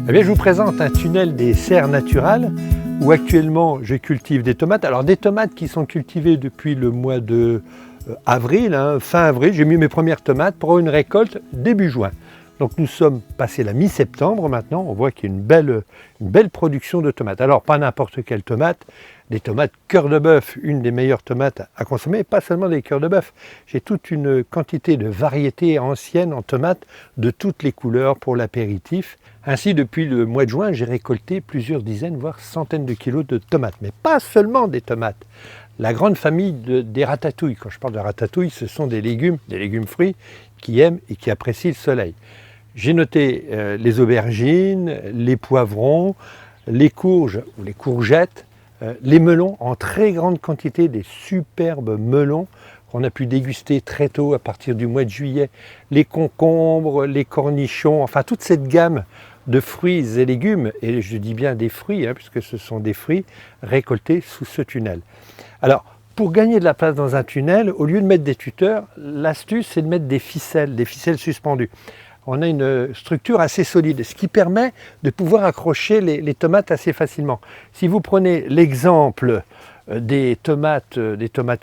Eh bien, je vous présente un tunnel des serres naturales où actuellement je cultive des tomates. Alors des tomates qui sont cultivées depuis le mois de avril, fin avril. J'ai mis mes premières tomates pour une récolte début juin. Donc nous sommes passés la mi-septembre maintenant, on voit qu'il y a une belle production de tomates. Alors pas n'importe quelle tomate, des tomates cœur de bœuf, une des meilleures tomates à consommer, pas seulement des cœurs de bœuf. J'ai toute une quantité de variétés anciennes en tomates de toutes les couleurs pour l'apéritif. Ainsi, depuis le mois de juin, j'ai récolté plusieurs dizaines, voire centaines de kilos de tomates. Mais pas seulement des tomates. La grande famille des ratatouilles. Quand je parle de ratatouilles, ce sont des légumes fruits qui aiment et qui apprécient le soleil. J'ai noté les aubergines, les poivrons, les courges ou les courgettes, les melons en très grande quantité, des superbes melons qu'on a pu déguster très tôt à partir du mois de juillet, les concombres, les cornichons, enfin toute cette gamme de fruits et légumes, et je dis bien des fruits, puisque ce sont des fruits récoltés sous ce tunnel. Alors, pour gagner de la place dans un tunnel, au lieu de mettre des tuteurs, l'astuce c'est de mettre des ficelles suspendues. On a une structure assez solide, ce qui permet de pouvoir accrocher les tomates assez facilement. Si vous prenez l'exemple des tomates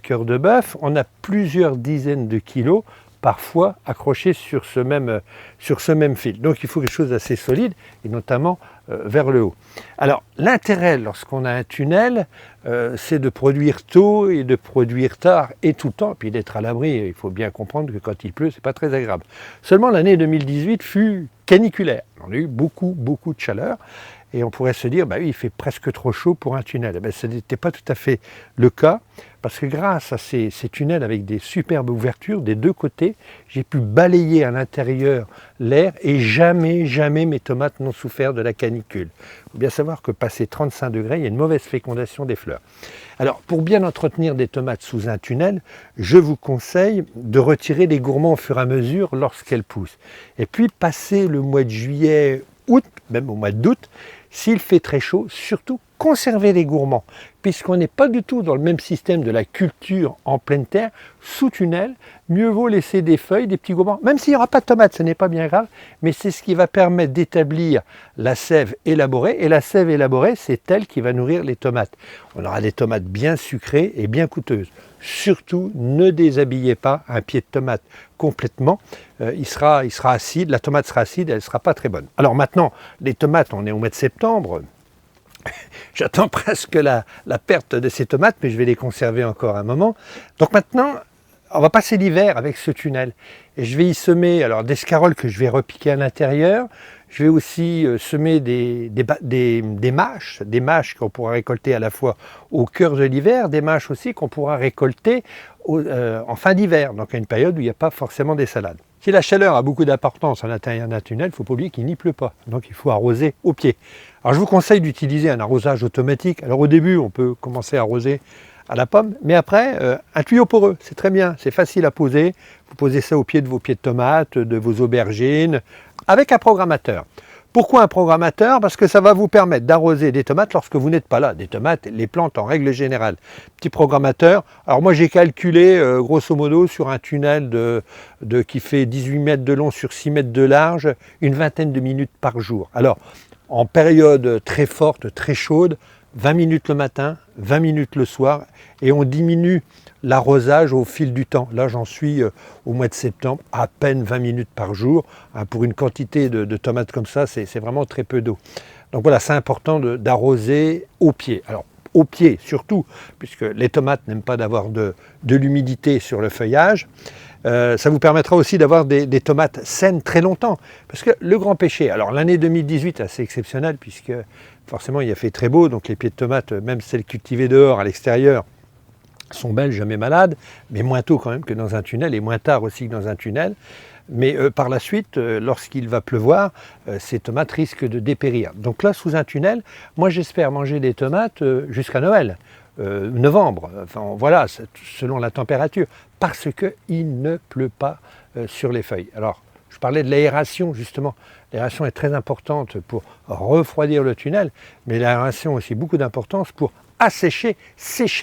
cœur de bœuf, on a plusieurs dizaines de kilos parfois accrochés sur ce même fil. Donc il faut quelque chose d'assez solide, et notamment vers le haut. Alors l'intérêt lorsqu'on a un tunnel, c'est de produire tôt et de produire tard et tout le temps, puis d'être à l'abri. Il faut bien comprendre que quand il pleut, c'est pas très agréable. Seulement l'année 2018 fut caniculaire. On a eu beaucoup de chaleur. Et on pourrait se dire, oui, il fait presque trop chaud pour un tunnel. Ce n'était pas tout à fait le cas, parce que grâce à ces tunnels avec des superbes ouvertures des deux côtés, j'ai pu balayer à l'intérieur l'air et jamais mes tomates n'ont souffert de la canicule. Il faut bien savoir que passé 35 degrés, il y a une mauvaise fécondation des fleurs. Alors, pour bien entretenir des tomates sous un tunnel, je vous conseille de retirer les gourmands au fur et à mesure lorsqu'elles poussent. Et puis, passer le mois de juillet, août, même au mois d'août, s'il fait très chaud, surtout conservez les gourmands, puisqu'on n'est pas du tout dans le même système de la culture en pleine terre, sous tunnel, mieux vaut laisser des feuilles, des petits gourmands, même s'il n'y aura pas de tomates, ce n'est pas bien grave, mais c'est ce qui va permettre d'établir la sève élaborée, et la sève élaborée, c'est elle qui va nourrir les tomates. On aura des tomates bien sucrées et bien coûteuses. Surtout, ne déshabillez pas un pied de tomate complètement, il sera acide, la tomate sera acide, elle ne sera pas très bonne. Alors maintenant, les tomates, on est au mois de septembre, j'attends presque la perte de ces tomates, mais je vais les conserver encore un moment. Donc maintenant, on va passer l'hiver avec ce tunnel. Et je vais y semer des escaroles que je vais repiquer à l'intérieur. Je vais aussi semer des mâches qu'on pourra récolter à la fois au cœur de l'hiver, des mâches aussi qu'on pourra récolter en fin d'hiver, donc à une période où il n'y a pas forcément des salades. Si la chaleur a beaucoup d'importance à l'intérieur d'un tunnel, il ne faut pas oublier qu'il n'y pleut pas, donc il faut arroser au pied. Alors je vous conseille d'utiliser un arrosage automatique. Alors au début, on peut commencer à arroser à la pomme, mais après, un tuyau poreux, c'est très bien, c'est facile à poser. Vous posez ça au pied de vos pieds de tomates, de vos aubergines, avec un programmateur. Pourquoi un programmateur? Parce que ça va vous permettre d'arroser des tomates lorsque vous n'êtes pas là. Des tomates, les plantes en règle générale. Petit programmateur. Alors moi j'ai calculé grosso modo sur un tunnel qui fait 18 mètres de long sur 6 mètres de large, une vingtaine de minutes par jour. Alors en période très forte, très chaude, 20 minutes le matin, 20 minutes le soir, et on diminue l'arrosage au fil du temps. Là, j'en suis au mois de septembre, à peine 20 minutes par jour. Pour une quantité de tomates comme ça, c'est vraiment très peu d'eau. Donc voilà, c'est important d'arroser au pied. Alors, au pied surtout, puisque les tomates n'aiment pas d'avoir de l'humidité sur le feuillage. Ça vous permettra aussi d'avoir des tomates saines très longtemps. Parce que le grand péché, alors l'année 2018 est assez exceptionnelle, puisque forcément il a fait très beau, donc les pieds de tomates, même celles cultivées dehors, à l'extérieur, sont belles, jamais malades, mais moins tôt quand même que dans un tunnel, et moins tard aussi que dans un tunnel. Mais par la suite, lorsqu'il va pleuvoir, ces tomates risquent de dépérir. Donc là, sous un tunnel, moi j'espère manger des tomates jusqu'à Noël, novembre, enfin voilà, selon la température, parce qu'il ne pleut pas sur les feuilles. Alors, je parlais de l'aération justement. L'aération est très importante pour refroidir le tunnel, mais l'aération a aussi beaucoup d'importance pour sécher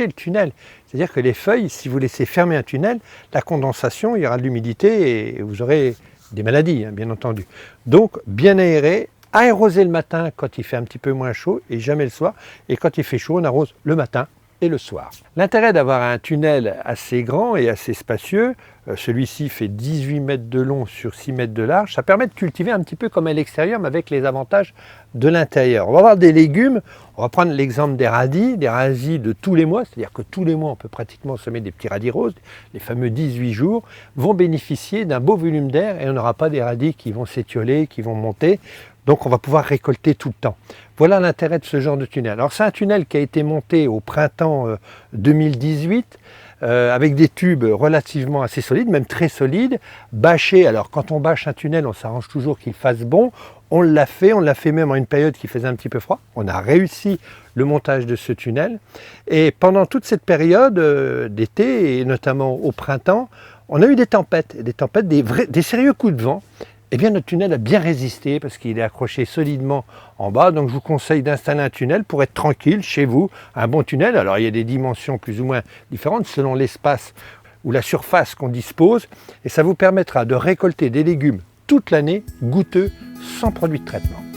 le tunnel. C'est-à-dire que les feuilles, si vous laissez fermer un tunnel, la condensation, il y aura de l'humidité et vous aurez des maladies, bien entendu. Donc, bien aéré, arroser le matin quand il fait un petit peu moins chaud et jamais le soir. Et quand il fait chaud, on arrose le matin et le soir. L'intérêt d'avoir un tunnel assez grand et assez spacieux, celui-ci fait 18 mètres de long sur 6 mètres de large, ça permet de cultiver un petit peu comme à l'extérieur mais avec les avantages de l'intérieur. On va avoir des légumes, on va prendre l'exemple des radis de tous les mois, c'est-à-dire que tous les mois on peut pratiquement semer des petits radis roses, les fameux 18 jours, vont bénéficier d'un beau volume d'air et on n'aura pas des radis qui vont s'étioler, qui vont monter. Donc on va pouvoir récolter tout le temps. Voilà l'intérêt de ce genre de tunnel. Alors c'est un tunnel qui a été monté au printemps 2018 avec des tubes relativement assez solides, même très solides, bâchés. Alors quand on bâche un tunnel, on s'arrange toujours qu'il fasse bon. On l'a fait même en une période qui faisait un petit peu froid. On a réussi le montage de ce tunnel. Et pendant toute cette période d'été, et notamment au printemps, on a eu des tempêtes, des sérieux coups de vent. Eh bien, notre tunnel a bien résisté parce qu'il est accroché solidement en bas. Donc, je vous conseille d'installer un tunnel pour être tranquille chez vous. Un bon tunnel, alors il y a des dimensions plus ou moins différentes selon l'espace ou la surface qu'on dispose. Et ça vous permettra de récolter des légumes toute l'année, goûteux, sans produits de traitement.